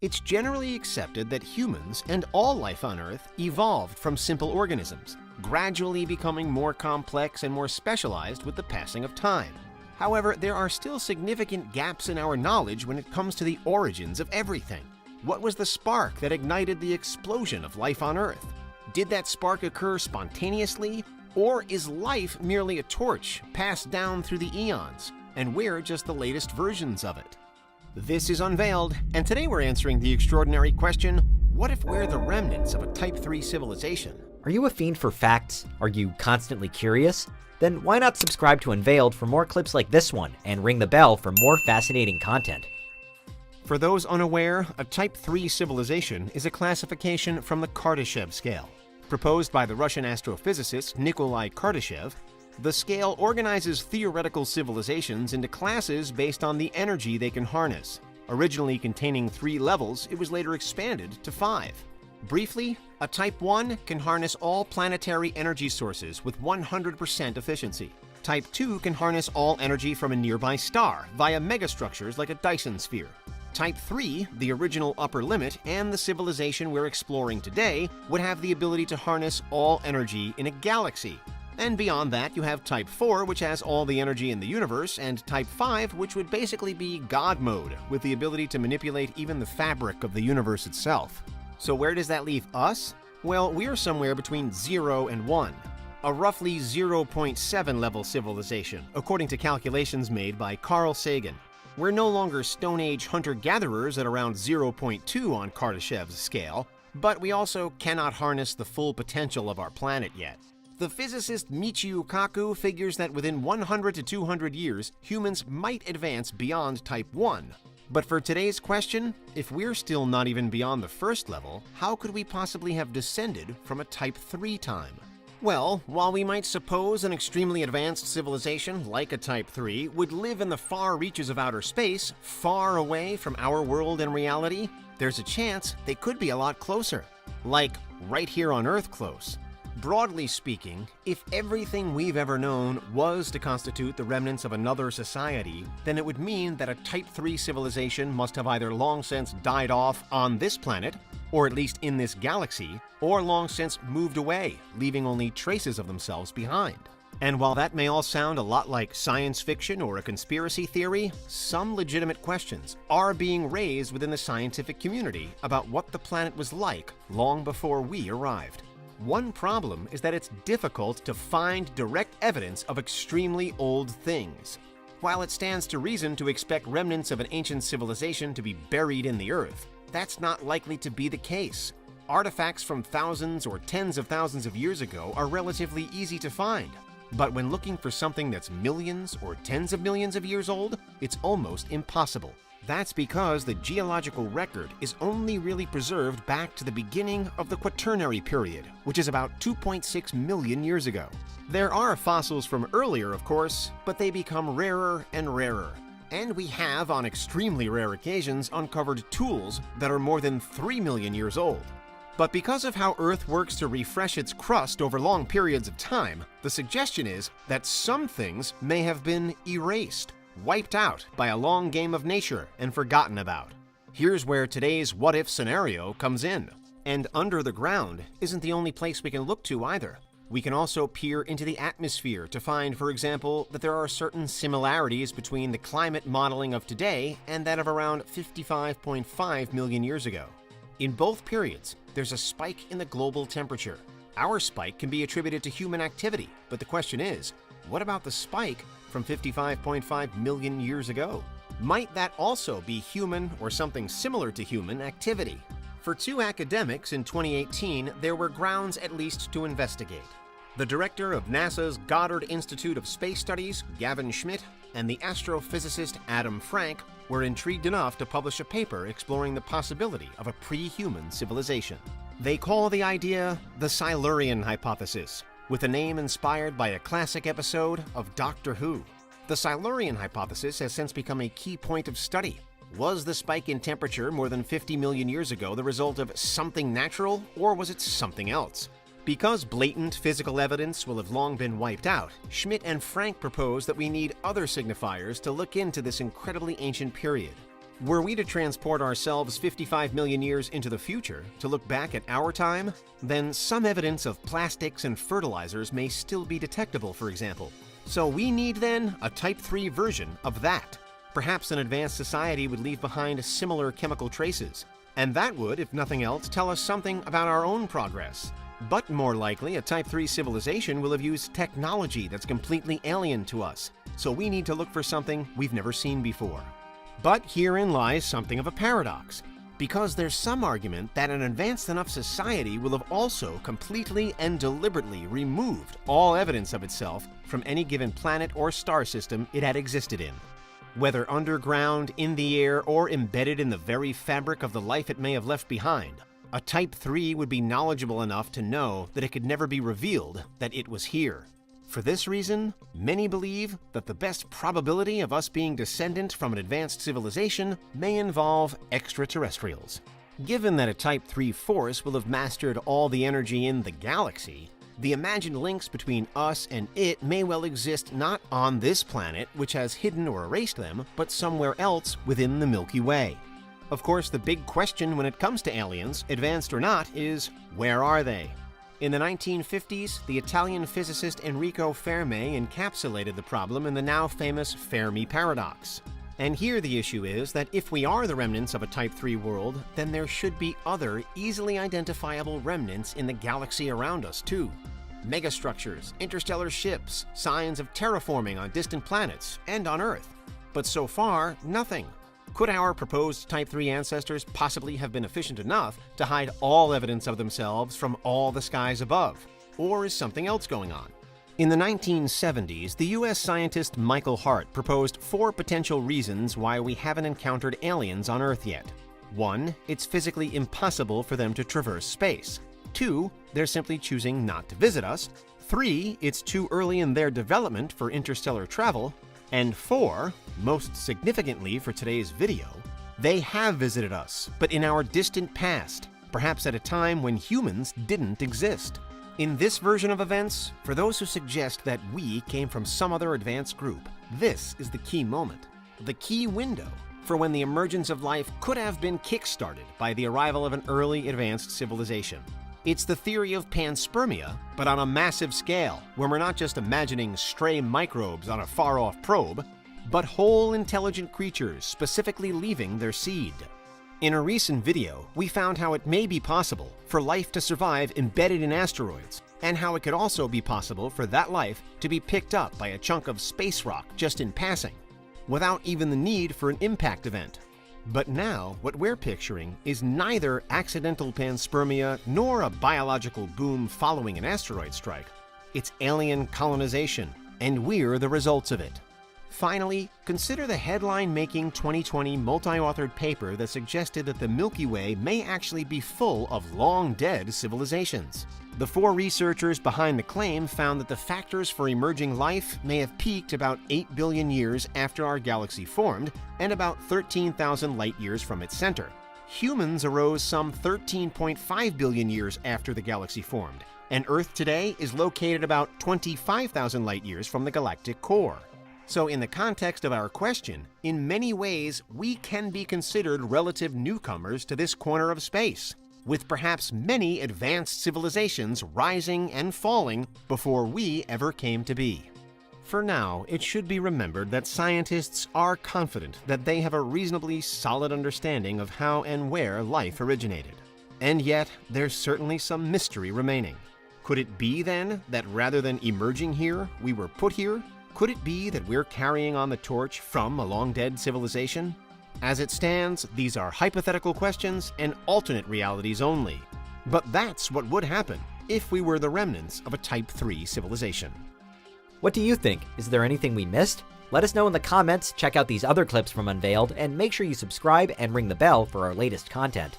It's generally accepted that humans and all life on Earth evolved from simple organisms, gradually becoming more complex and more specialized with the passing of time. However, there are still significant gaps in our knowledge when it comes to the origins of everything. What was the spark that ignited the explosion of life on Earth? Did that spark occur spontaneously? Or is life merely a torch passed down through the eons, and we're just the latest versions of it? This is Unveiled, and today we're answering the extraordinary question, what if we're the remnants of a Type III civilization? Are you a fiend for facts? Are you constantly curious? Then why not subscribe to Unveiled for more clips like this one, and ring the bell for more fascinating content. For those unaware, a Type III civilization is a classification from the Kardashev scale. Proposed by the Russian astrophysicist Nikolai Kardashev, the scale organizes theoretical civilizations into classes based on the energy they can harness. Originally containing 3 levels, it was later expanded to 5. Briefly, a Type I can harness all planetary energy sources with 100% efficiency. Type II can harness all energy from a nearby star via megastructures like a Dyson sphere. Type III, the original upper limit, and the civilization we're exploring today, would have the ability to harness all energy in a galaxy. And beyond that, you have Type IV, which has all the energy in the universe, and Type V, which would basically be God mode, with the ability to manipulate even the fabric of the universe itself. So where does that leave us? Well, we're somewhere between 0 and 1. A roughly 0.7 level civilization, according to calculations made by Carl Sagan. We're no longer Stone Age hunter-gatherers at around 0.2 on Kardashev's scale, but we also cannot harness the full potential of our planet yet. The physicist Michio Kaku figures that within 100 to 200 years, humans might advance beyond Type I. But for today's question, if we're still not even beyond the first level, how could we possibly have descended from a Type III time? Well, while we might suppose an extremely advanced civilization like a Type III would live in the far reaches of outer space, far away from our world and reality, there's a chance they could be a lot closer. Like right here on Earth close. Broadly speaking, if everything we've ever known was to constitute the remnants of another society, then it would mean that a Type III civilization must have either long since died off on this planet, or at least in this galaxy, or long since moved away, leaving only traces of themselves behind. And while that may all sound a lot like science fiction or a conspiracy theory, some legitimate questions are being raised within the scientific community about what the planet was like long before we arrived. One problem is that it's difficult to find direct evidence of extremely old things. While it stands to reason to expect remnants of an ancient civilization to be buried in the earth, that's not likely to be the case. Artifacts from thousands or tens of thousands of years ago are relatively easy to find. But when looking for something that's millions or tens of millions of years old, it's almost impossible. That's because the geological record is only really preserved back to the beginning of the Quaternary period, which is about 2.6 million years ago. There are fossils from earlier, of course, but they become rarer and rarer. And we have, on extremely rare occasions, uncovered tools that are more than 3 million years old. But because of how Earth works to refresh its crust over long periods of time, the suggestion is that some things may have been erased, wiped out by a long game of nature and forgotten about. Here's where today's what-if scenario comes in. And under the ground isn't the only place we can look to either. We can also peer into the atmosphere to find, for example, that there are certain similarities between the climate modeling of today and that of around 55.5 million years ago. In both periods, there's a spike in the global temperature. Our spike can be attributed to human activity, but the question is, what about the spike from 55.5 million years ago? Might that also be human or something similar to human activity? For 2 academics in 2018, there were grounds at least to investigate. The director of NASA's Goddard Institute of Space Studies, Gavin Schmidt, and the astrophysicist Adam Frank were intrigued enough to publish a paper exploring the possibility of a pre-human civilization. They call the idea the Silurian hypothesis, with a name inspired by a classic episode of Doctor Who. The Silurian hypothesis has since become a key point of study. Was the spike in temperature more than 50 million years ago the result of something natural, or was it something else? Because blatant physical evidence will have long been wiped out, Schmidt and Frank propose that we need other signifiers to look into this incredibly ancient period. Were we to transport ourselves 55 million years into the future to look back at our time, then some evidence of plastics and fertilizers may still be detectable, for example. So we need then a Type III version of that. Perhaps an advanced society would leave behind similar chemical traces, and that would, if nothing else, tell us something about our own progress. But more likely, a Type III civilization will have used technology that's completely alien to us, so we need to look for something we've never seen before. But herein lies something of a paradox, because there's some argument that an advanced enough society will have also completely and deliberately removed all evidence of itself from any given planet or star system it had existed in. Whether underground, in the air, or embedded in the very fabric of the life it may have left behind, a Type III would be knowledgeable enough to know that it could never be revealed that it was here. For this reason, many believe that the best probability of us being descendant from an advanced civilization may involve extraterrestrials. Given that a Type III force will have mastered all the energy in the galaxy, the imagined links between us and it may well exist not on this planet, which has hidden or erased them, but somewhere else within the Milky Way. Of course, the big question when it comes to aliens, advanced or not, is where are they? In the 1950s, the Italian physicist Enrico Fermi encapsulated the problem in the now famous Fermi paradox. And here the issue is that if we are the remnants of a Type III world, then there should be other easily identifiable remnants in the galaxy around us too. Megastructures, interstellar ships, signs of terraforming on distant planets, and on Earth. But so far, nothing. Could our proposed Type III ancestors possibly have been efficient enough to hide all evidence of themselves from all the skies above? Or is something else going on? In the 1970s, the US scientist Michael Hart proposed 4 potential reasons why we haven't encountered aliens on Earth yet. 1. It's physically impossible for them to traverse space. 2. They're simply choosing not to visit us. 3. It's too early in their development for interstellar travel. And 4, most significantly for today's video, they have visited us, but in our distant past, perhaps at a time when humans didn't exist. In this version of events, for those who suggest that we came from some other advanced group, this is the key moment, the key window for when the emergence of life could have been kick-started by the arrival of an early advanced civilization. It's the theory of Panspermia, but on a massive scale, where we're not just imagining stray microbes on a far-off probe, but whole intelligent creatures specifically leaving their seed. In a recent video, we found how it may be possible for life to survive embedded in asteroids, and how it could also be possible for that life to be picked up by a chunk of space rock just in passing, without even the need for an impact event. But now, what we're picturing is neither accidental panspermia nor a biological boom following an asteroid strike. It's alien colonization, and we're the results of it. Finally, consider the headline-making 2020 multi-authored paper that suggested that the Milky Way may actually be full of long-dead civilizations. The 4 researchers behind the claim found that the factors for emerging life may have peaked about 8 billion years after our galaxy formed, and about 13,000 light-years from its center. Humans arose some 13.5 billion years after the galaxy formed, and Earth today is located about 25,000 light-years from the galactic core. So in the context of our question, in many ways, we can be considered relative newcomers to this corner of space, with perhaps many advanced civilizations rising and falling before we ever came to be. For now, it should be remembered that scientists are confident that they have a reasonably solid understanding of how and where life originated. And yet, there's certainly some mystery remaining. Could it be then that rather than emerging here, we were put here? Could it be that we're carrying on the torch from a long-dead civilization? As it stands, these are hypothetical questions and alternate realities only. But that's what would happen if we were the remnants of a Type III civilization. What do you think? Is there anything we missed? Let us know in the comments, check out these other clips from Unveiled, and make sure you subscribe and ring the bell for our latest content.